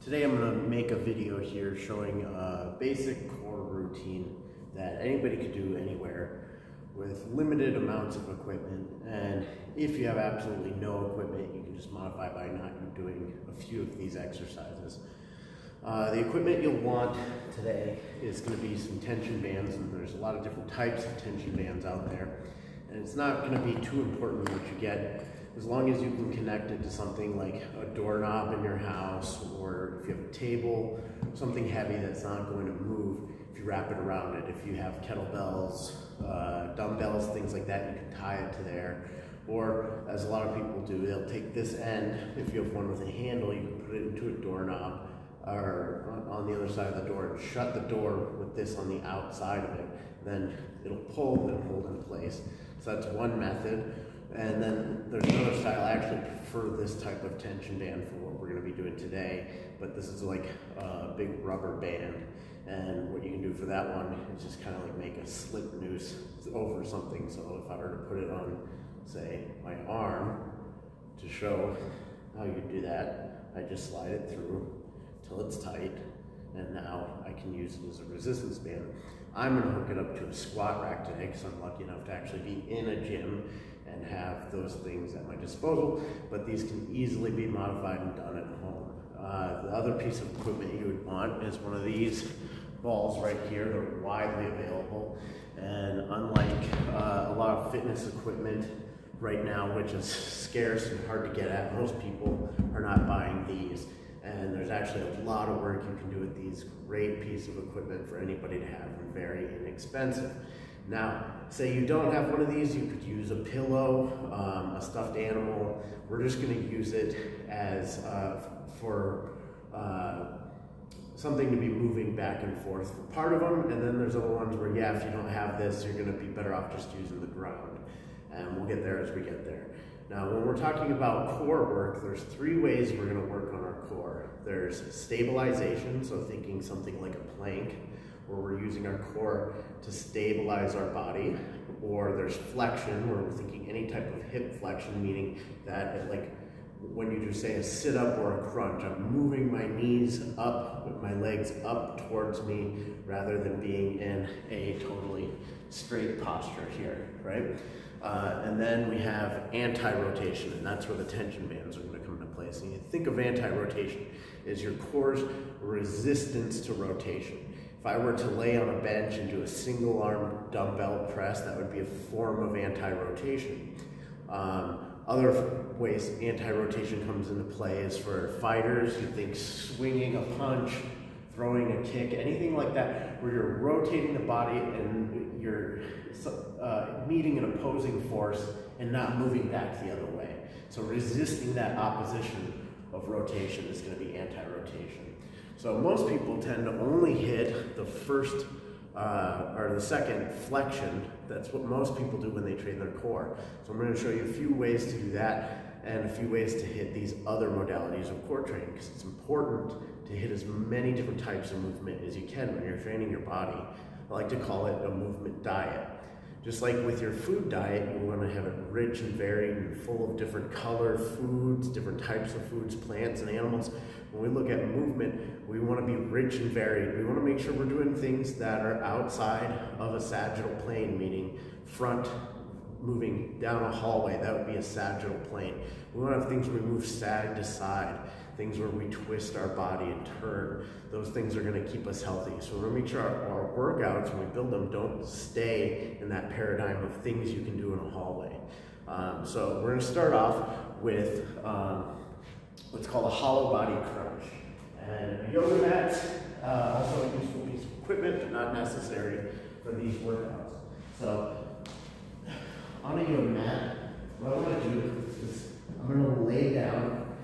Today I'm going to make a video here showing a basic core routine that anybody could do anywhere with limited amounts of equipment. And if you have absolutely no equipment, you can just modify by not doing a few of these exercises. The equipment you'll want today is going to be some tension bands, and there's a lot of different types of tension bands out there. And it's not going to be too important what you get, as long as you can connect it to something like a doorknob in your house, or if you have a table, something heavy that's not going to move. If you wrap it around it, if you have kettlebells, dumbbells, things like that, you can tie it to there. Or, as a lot of people do, they'll take this end, if you have one with a handle, you can put it into a doorknob or on the other side of the door and shut the door with this on the outside of it. Then it'll pull and hold in place. So that's one method. And then there's another style. I actually prefer this type of tension band for what we're going to be doing today, but this is like a big rubber band. And what you can do for that one is just kind of like make a slip noose over something. So if I were to put it on, say, my arm to show how you do that, I just slide it through till it's tight, and now I can use it as a resistance band. I'm going to hook it up to a squat rack today because I'm lucky enough to actually be in a gym and have those things at my disposal, but these can easily be modified and done at home. The other piece of equipment you would want is one of these balls right here. They're widely available, and unlike a lot of fitness equipment right now, which is scarce and hard to get at, most people are not buying these. And there's actually a lot of work you can do with these. Great piece of equipment for anybody to have, and very inexpensive. Now, say you don't have one of these, you could use a pillow, a stuffed animal. We're just going to use it as for something to be moving back and forth for part of them. And then there's other ones where, yeah, if you don't have this, you're going to be better off just using the ground. And we'll get there as we get there. Now, when we're talking about core work, there's three ways we're going to work on our core. There's stabilization, so thinking something like a plank, where we're using our core to stabilize our body. Or there's flexion, where we're thinking any type of hip flexion, meaning that like when you do, say, a sit-up or a crunch, I'm moving my knees up with my legs up towards me rather than being in a totally straight posture here, right? And then we have anti-rotation, and that's where the tension bands are going to come into place. And you think of anti-rotation as your core's resistance to rotation. If I were to lay on a bench and do a single arm dumbbell press, that would be a form of anti-rotation. Other ways anti-rotation comes into play is for fighters. You think swinging a punch, throwing a kick, anything like that, where you're rotating the body and you're meeting an opposing force and not moving back the other way. So resisting that opposition of rotation is going to be anti-rotation. So most people tend to only hit the first or the second flexion. That's what most people do when they train their core. So I'm going to show you a few ways to do that and a few ways to hit these other modalities of core training, because it's important to hit as many different types of movement as you can when you're training your body. I like to call it a movement diet. Just like with your food diet, you want to have it rich and varied and full of different colored foods, different types of foods, plants and animals. When we look at movement, we want to be rich and varied. We want to make sure we're doing things that are outside of a sagittal plane, meaning front moving down a hallway, that would be a sagittal plane. We want to have things where we move side to side, things where we twist our body and turn. Those things are going to keep us healthy. So we're going to make sure our workouts, when we build them, don't stay in that paradigm of things you can do in a hallway. So we're going to start off with what's called a hollow body crunch. And a yoga mat, also a useful piece of equipment, but not necessary for these workouts. So on a yoga mat, what I'm going to do is I'm going to lay down,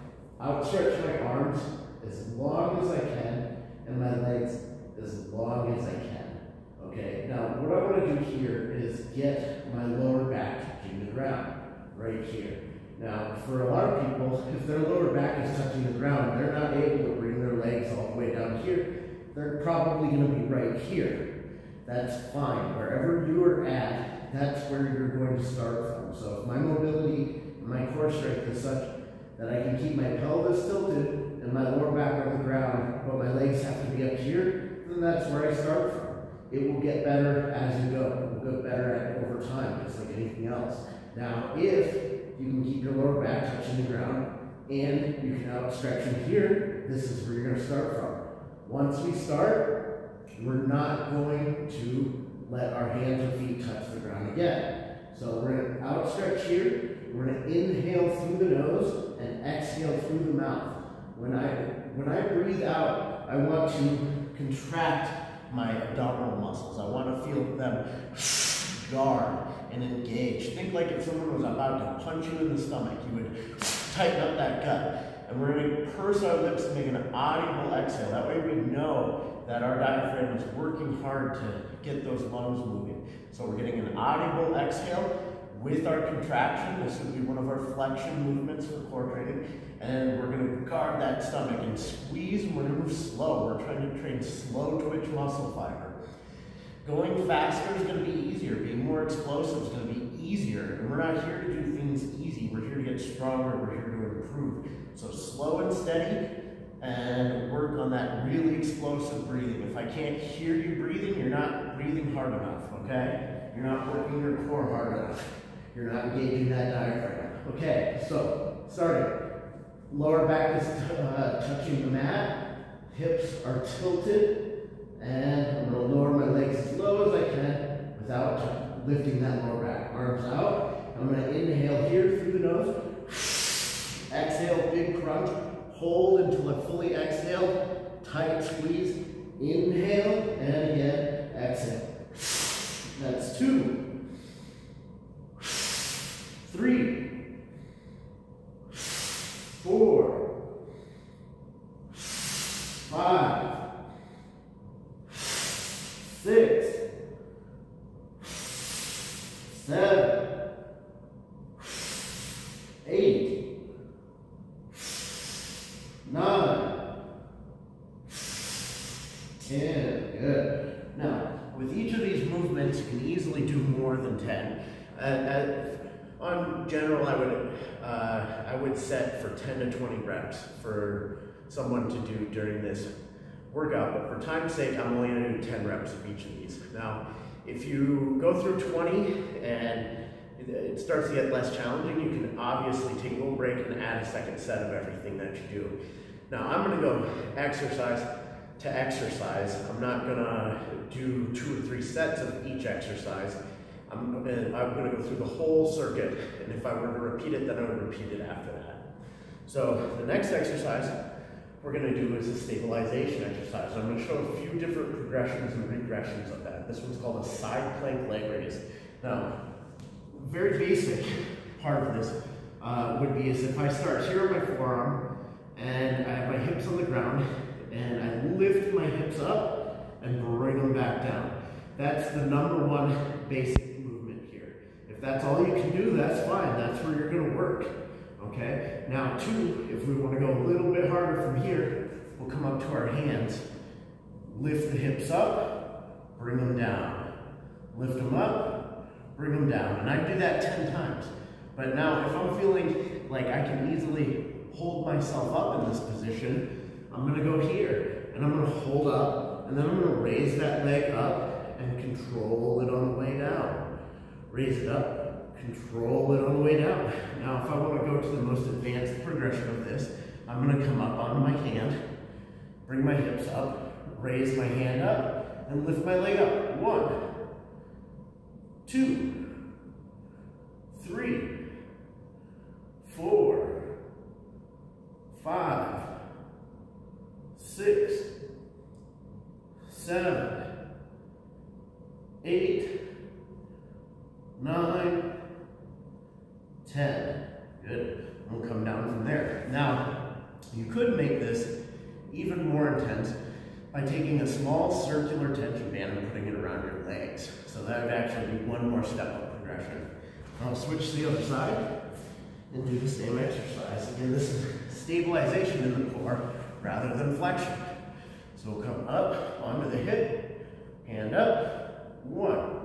outstretch my arms as long as I can, and my legs as long as I can. Okay, now what I want to do here is get my lower back touching the ground, right here. Now, for a lot of people, if their lower back is touching the ground, they're not able to bring their legs all the way down here. They're probably going to be right here. That's fine. Wherever you are at, that's where you're going to start from. So if my mobility and my core strength is such that I can keep my pelvis tilted and my lower back on the ground, and that's where I start from. It will get better as you go. It will get better at it over time, just like anything else. Now, if you can keep your lower back touching the ground and you can outstretch from here, this is where you're going to start from. Once we start, we're not going to let our hands or feet touch the ground again. So we're going to outstretch here. We're going to inhale through the nose and exhale through the mouth. When I breathe out, I want to contract my abdominal muscles. I want to feel them guard and engage. Think like if someone was about to punch you in the stomach, you would tighten up that gut. And we're going to purse our lips to make an audible exhale. That way we know that our diaphragm is working hard to get those lungs moving. So we're getting an audible exhale with our contraction. This would be one of our flexion movements for core training. And we're going to guard that stomach and squeeze, and we're going to move slow. We're trying to train slow twitch muscle fiber. Going faster is going to be easier. Being more explosive is going to be easier. And we're not here to do things easy. We're here to get stronger. We're here to improve. So slow and steady, and work on that really explosive breathing. If I can't hear you breathing, you're not breathing hard enough, okay? You're not working your core hard enough. You're not engaging that diaphragm. Okay, so starting. Lower back is touching the mat. Hips are tilted. And I'm going to lower my legs as low as I can without lifting that lower back. Arms out. I'm going to inhale here through the nose. Exhale, big crunch. Hold until I fully exhale. Tight squeeze. Inhale, and again, exhale. That's 2, 3, 4, 5, 6, 7, 8, 9, 10. Good. Now, with each of these movements, you can easily do more than 10. On general, I would set for 10 to 20 reps for someone to do during this workout, but for time's sake, I'm only going to do 10 reps of each of these. Now, if you go through 20 and it starts to get less challenging, you can obviously take a little break and add a second set of everything that you do. Now, I'm going to go exercise to exercise. I'm not going to do 2 or 3 sets of each exercise. I'm going to go through the whole circuit, and if I were to repeat it, then I would repeat it after that. So the next exercise we're going to do is a stabilization exercise. I'm going to show a few different progressions and regressions of that. This one's called a side plank leg raise. Now, very basic part of this would be is if I start here on my forearm, and I have my hips on the ground, and I lift my hips up and bring them back down. That's the #1 basic movement here. If that's all you can do, that's fine. That's where you're going to work. Okay? Now, 2, if we want to go a little bit harder from here, we'll come up to our hands. Lift the hips up, bring them down. Lift them up, bring them down. And I do that 10 times. But now, if I'm feeling like I can easily hold myself up in this position, I'm going to go here. And I'm going to hold up, and then I'm going to raise that leg up and control it on the way down. Raise it up, control it on the way down. Now, if I want to go to the most advanced progression of this, I'm going to come up on my hand, bring my hips up, raise my hand up, and lift my leg up. 1, 2, 3, 4, 5, 6, 7, 8, 9, 10. Good. We'll come down from there. Now, you could make this even more intense by taking a small circular tension band and putting it around your legs. So that would actually be one more step of progression. I'll switch to the other side and do the same exercise. Again, this is stabilization in the core rather than flexion. So we'll come up onto the hip, hand up, 1,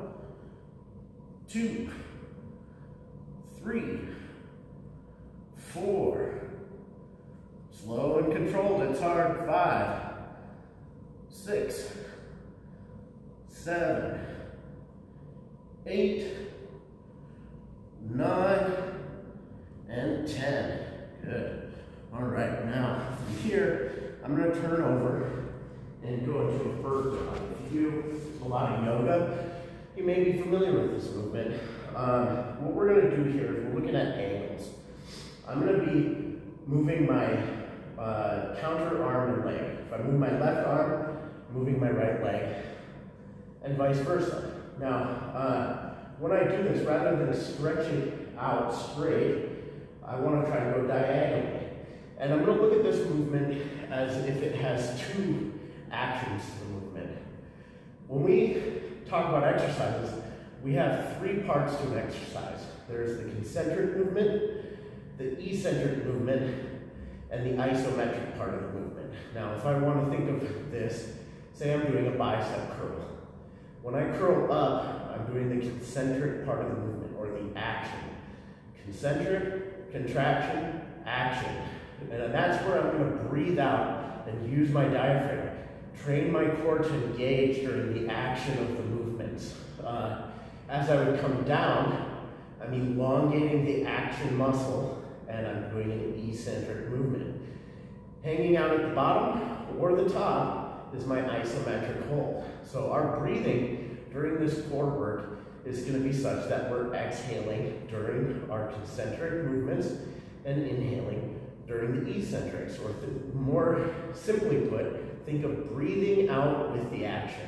2, 3, 4, slow and controlled, it's hard, 5, 6, 7, 8, 9, and 10. Good. All right, now from here, I'm going to turn over and go into a bird dog. If you do a lot of yoga, you may be familiar with this movement. What we're going to do here is we're looking at angles. I'm going to be moving my counter arm and leg. If I move my left arm, moving my right leg, and vice versa. Now, when I do this, rather than stretching out straight, I want to try to go diagonally. And I'm going to look at this movement as if it has two actions to the movement. When we talk about exercises, we have three parts to an exercise. There's the concentric movement, the eccentric movement, and the isometric part of the movement. Now, if I want to think of this, say I'm doing a bicep curl. When I curl up, I'm doing the concentric part of the movement, or the action. Concentric, contraction, action. And that's where I'm going to breathe out and use my diaphragm. Train my core to engage during the action of the movements. As I would come down, I'm elongating the action muscle, and I'm doing an eccentric movement. Hanging out at the bottom or the top is my isometric hold. So our breathing during this core work is going to be such that we're exhaling during our concentric movements and inhaling during the eccentrics. Or more simply put, think of breathing out with the action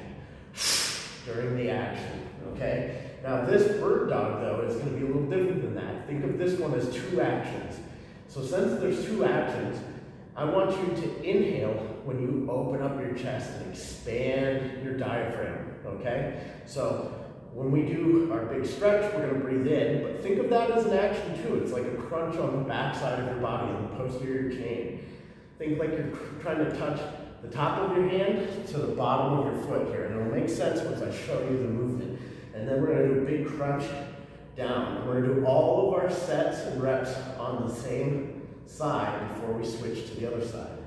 during the action, okay? Now this bird dog, though, is going to be a little different than that. Think of this one as two actions. So since there's two actions, I want you to inhale when you open up your chest and expand your diaphragm, okay? So when we do our big stretch, we're going to breathe in, but think of that as an action too. It's like a crunch on the backside of your body, on the posterior chain. Think like you're trying to touch the top of your hand to the bottom of your foot here, and it'll make sense once I show you the movement. And then we're going to do a big crunch down. And we're going to do all of our sets and reps on the same side before we switch to the other side.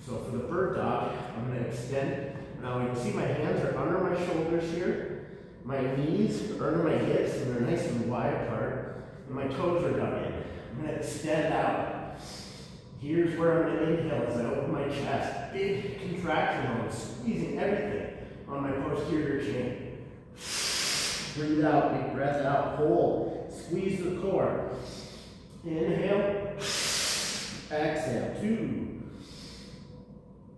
So for the bird dog, I'm going to extend. Now you can see my hands are under my shoulders here. My knees are under my hips, and they're nice and wide apart. And my toes are dug in. I'm going to extend out. Here's where I'm going to inhale as I open my chest. Big contraction on squeezing everything on my posterior chain. Breathe out, big breath out, hold. Squeeze the core. Inhale. Exhale. 2,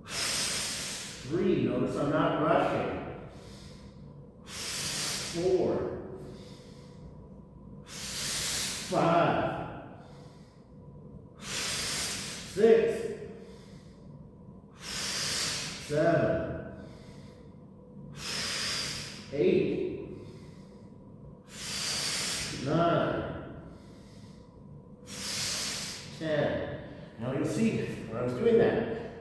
3. Notice I'm not rushing. 4, 5, 6, 7, 8, 9, 10. Now you'll see when I was doing that,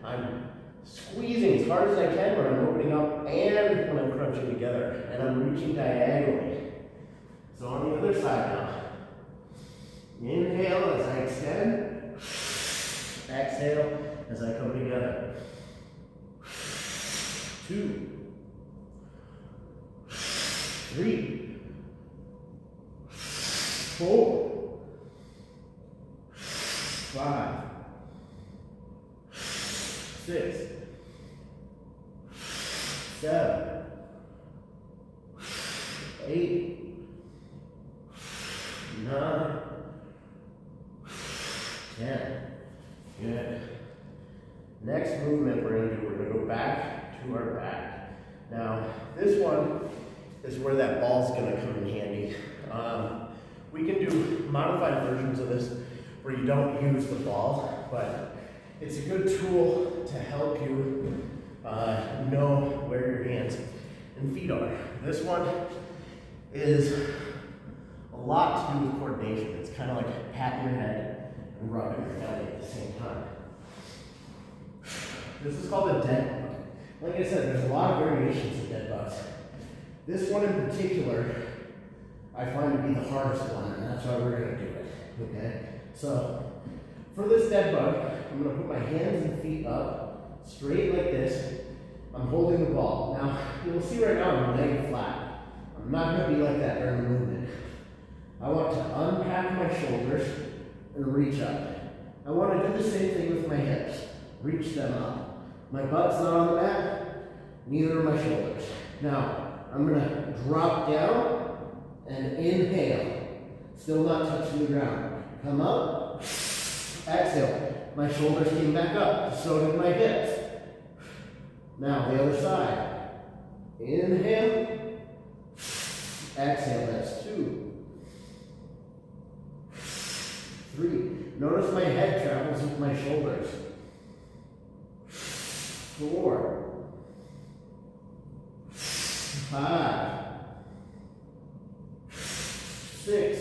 I'm squeezing as hard as I can when I'm opening up and when I'm crunching together, and I'm reaching diagonally. So on the other side now, inhale as I extend, exhale as I come together. 2, 3, 4, 5, 6, 7, 8, 9, 10. Good. Next movement we're going to do, we're going to go back to our back. Now, this one is where that ball's going to come in handy. We can do modified versions of this where you don't use the ball, but it's a good tool to help you know where your hands and feet are. This one is a lot to do with coordination. It's kind of like patting your head and rubbing your belly at the same time. This is called a dead bug. Like I said, there's a lot of variations of dead bugs. This one in particular, I find to be the hardest one, and that's why we're going to do it. Okay? So, for this dead bug, I'm going to put my hands and feet up straight like this, I'm holding the ball. Now, you'll see right now I'm laying flat. I'm not going to be like that during the movement. I want to unpack my shoulders and reach up. I want to do the same thing with my hips. Reach them up. My butt's not on the mat, neither are my shoulders. Now, I'm going to drop down and inhale. Still not touching the ground. Come up, exhale. My shoulders came back up, so did my hips. Now, the other side. Inhale, exhale. That's 2, 3. Notice my head travels with my shoulders. 4, 5, 6,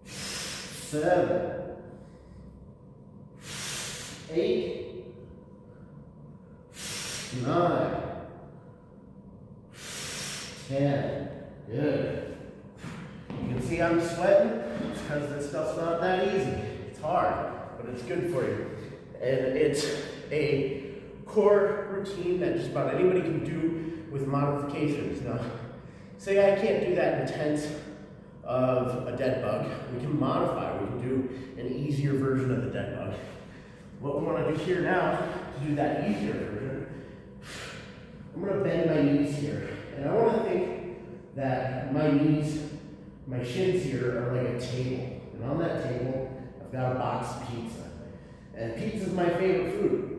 7, 8, 9, 10. Good. You can see I'm sweating. It's because this stuff's not that easy. It's hard, but it's good for you. And it's a core routine that just about anybody can do with modifications. Now, say I can't do that intense of a dead bug. We can modify. We can do an easier version of the dead bug. What we want to do here now, to do that easier version, I'm going to bend my knees here. And I want to think that my knees, my shins here are like a table. And on that table, I've got a box of pizza. And pizza is my favorite food.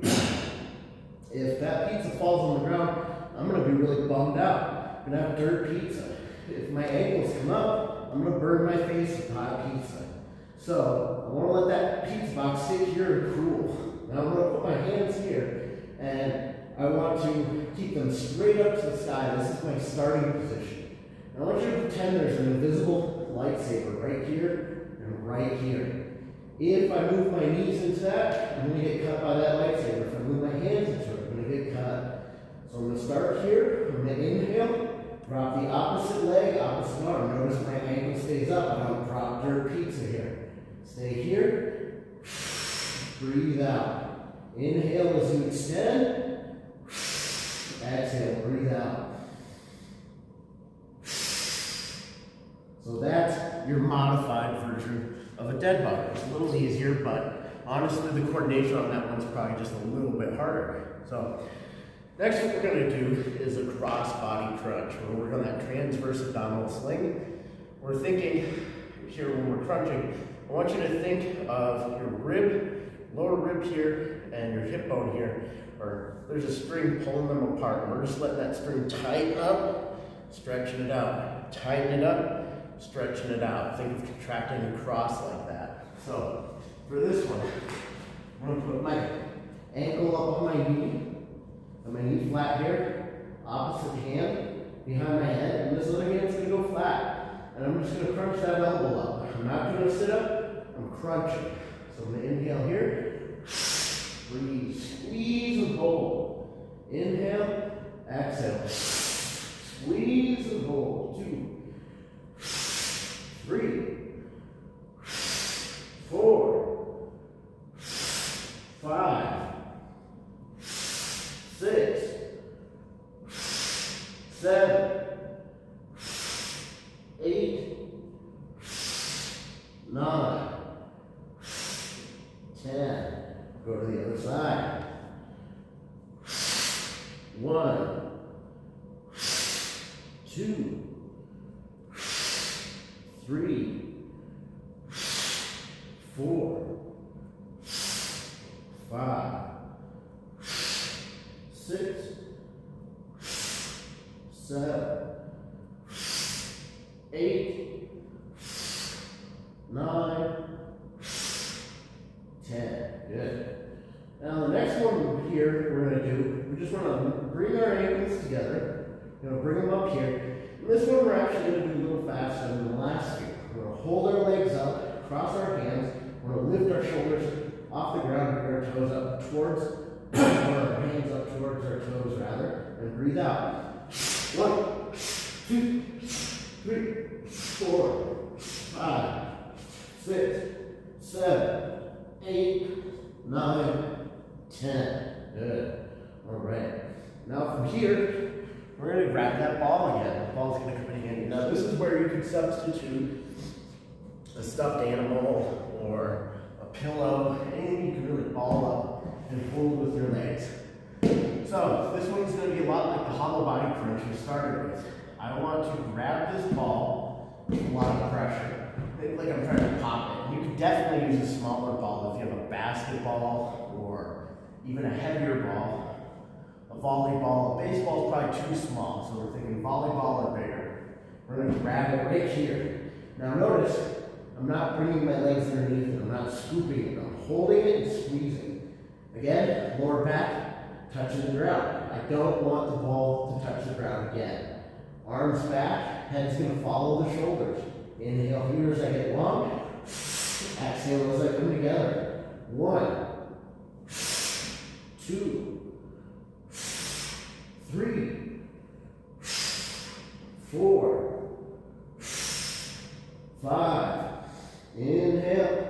If that pizza falls on the ground, I'm going to be really bummed out. I'm going to have dirt pizza. If my ankles come up, I'm going to burn my face with hot pizza. So I want to let that pizza box sit here and cool. Now I'm going to put my hands here, and I want to keep them straight up to the sky. This is my starting position. And I want you to pretend there's an invisible lightsaber right here and right here. If I move my knees into that, I'm going to get cut by that lightsaber. If I move my hands into it, I'm going to get cut. So I'm going to start here. I'm going to inhale, drop the opposite leg, opposite arm. Notice my ankle stays up. I don't drop dirt pizza here. Stay here. Breathe out. Inhale as you extend. Exhale, breathe out. So that's your modified version of a dead bug. It's a little easier, but honestly the coordination on that one's probably just a little bit harder. So next what we're going to do is a cross body crunch. We're going to work on that transverse abdominal sling. We're thinking here when we're crunching, I want you to think of your rib, lower rib here, and your hip bone here, or there's a string pulling them apart. And we're just letting that string tighten up, stretching it out, tighten it up, stretching it out. Think of contracting across like that. So for this one, I'm going to put my ankle up on my knee, and my knee flat here, opposite hand behind my head, and this other hand's going to go flat. And I'm just going to crunch that elbow up. I'm not going to sit up, I'm crunching. So I'm going to inhale here, breathe, squeeze and hold. Inhale, exhale, squeeze and hold. 2, 3, 4, 5, 6, 7, 8, 9, 10. Go to the other side. 1, 2, 3, 4, 5, 6, 7, 8, 9, 10. Good. Now the next one here we're going to do, we just want to bring our ankles together. We're going to bring them up here. And this one we're actually going to do a little faster than the last few. We're going to hold our legs up, cross our hands. We're going to lift our shoulders off the ground, bring our toes up towards, or our hands up towards our toes rather, and breathe out. 1, 2, 3, 4, 5, 6, 7, 8, 9, 10. Good. All right. Now from here, we're going to grab that ball again. The ball's going to come in handy. Now this is where you can substitute a stuffed animal or a pillow, anything you can really ball up and hold with your legs. So this one's going to be a lot like the hollow body crunch we started with. I want to grab this ball with a lot of pressure. Think like I'm trying to pop it. You can definitely use a smaller ball if you have a basketball or even a heavier ball. A volleyball, a baseball is probably too small, so we're thinking volleyball or bigger. We're going to grab it right here. Now notice, I'm not bringing my legs underneath it. I'm not scooping it. I'm holding it and squeezing. Again, lower back, touching the ground. I don't want the ball to touch the ground again. Arms back, head's going to follow the shoulders. Inhale here as I get long. Exhale as I come together. 1, 2, 3, 4, 5. Inhale.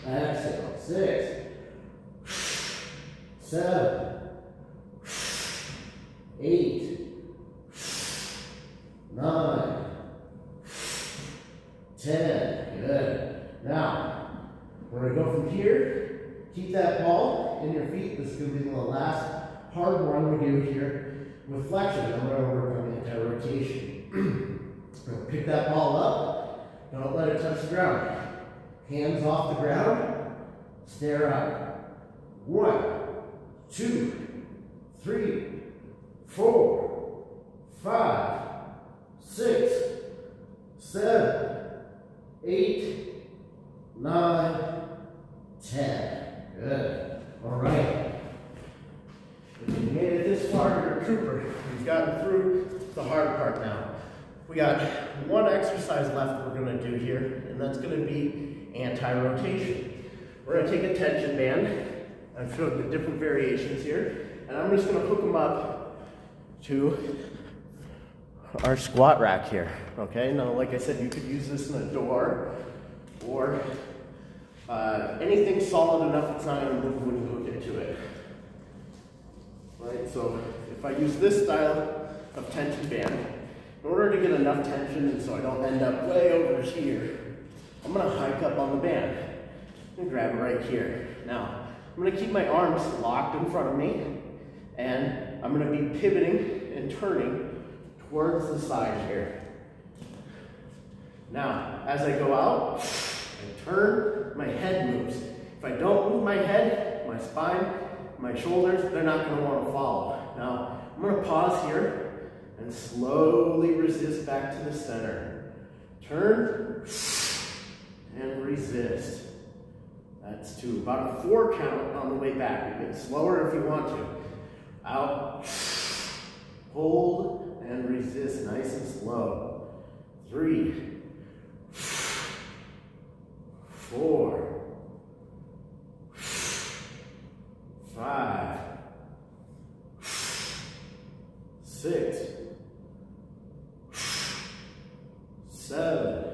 Exhale. 6, 7, 8, 9, 10. Good. Now, we're going to go from here. Keep that ball in your feet. This is going to be the last hard one we do here with flexion. I'm going to work on the anti-rotation. Pick that ball up. Don't let it touch the ground. Hands off the ground. Stare up. 1, 2, 3, 4, 5, 6, 7, 8, 9, 10. Good. All right. If you made it this far, you're a trooper. You've gotten through the hard part now. We got one exercise left we're going to do here, and that's going to be anti-rotation. We're going to take a tension band. I've showed the different variations here, and I'm just going to hook them up to our squat rack here. Okay, now like I said, you could use this in a door or anything solid enough it's not going to move when you hook it to it. Right, so if I use this style of tension band, in order to get enough tension and so I don't end up way over here, I'm going to hike up on the band and grab it right here. Now, I'm going to keep my arms locked in front of me, and I'm going to be pivoting and turning towards the side here. Now, as I go out, I turn, my head moves. If I don't move my head, my spine, my shoulders, they're not going to want to follow. Now, I'm going to pause here and slowly resist back to the center. Turn and resist. That's 2. About a 4 count on the way back. You get slower if you want to. Out, hold, and resist nice and slow. 3, 4, 5, 6, 7,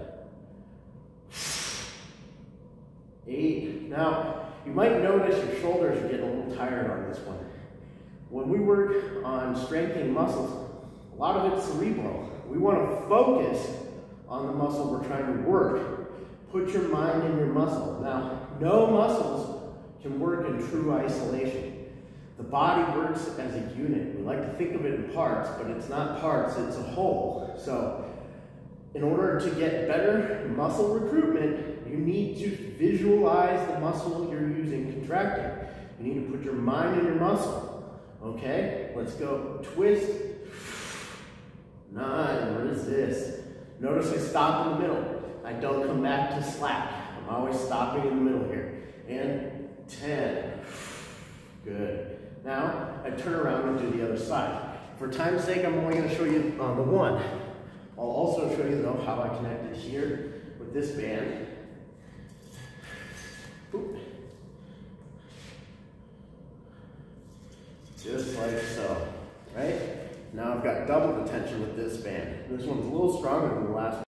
8. Now, you might notice your shoulders are getting a little tired on this one. When we work on strengthening muscles, a lot of it's cerebral. We want to focus on the muscle we're trying to work. Put your mind in your muscle. Now, no muscles can work in true isolation. The body works as a unit. We like to think of it in parts, but it's not parts, it's a whole. So, in order to get better muscle recruitment, you need to visualize the muscle you're using contracting. You need to put your mind in your muscle. Okay, let's go. Twist. 9, resist. Notice I stop in the middle. I don't come back to slack. I'm always stopping in the middle here. And 10. Good. Now, I turn around and do the other side. For time's sake, I'm only going to show you on the 1. I'll also show you though how I connected here with this band. Oop. Just like so, right? Now I've got double the tension with this band. This one's a little stronger than the last one.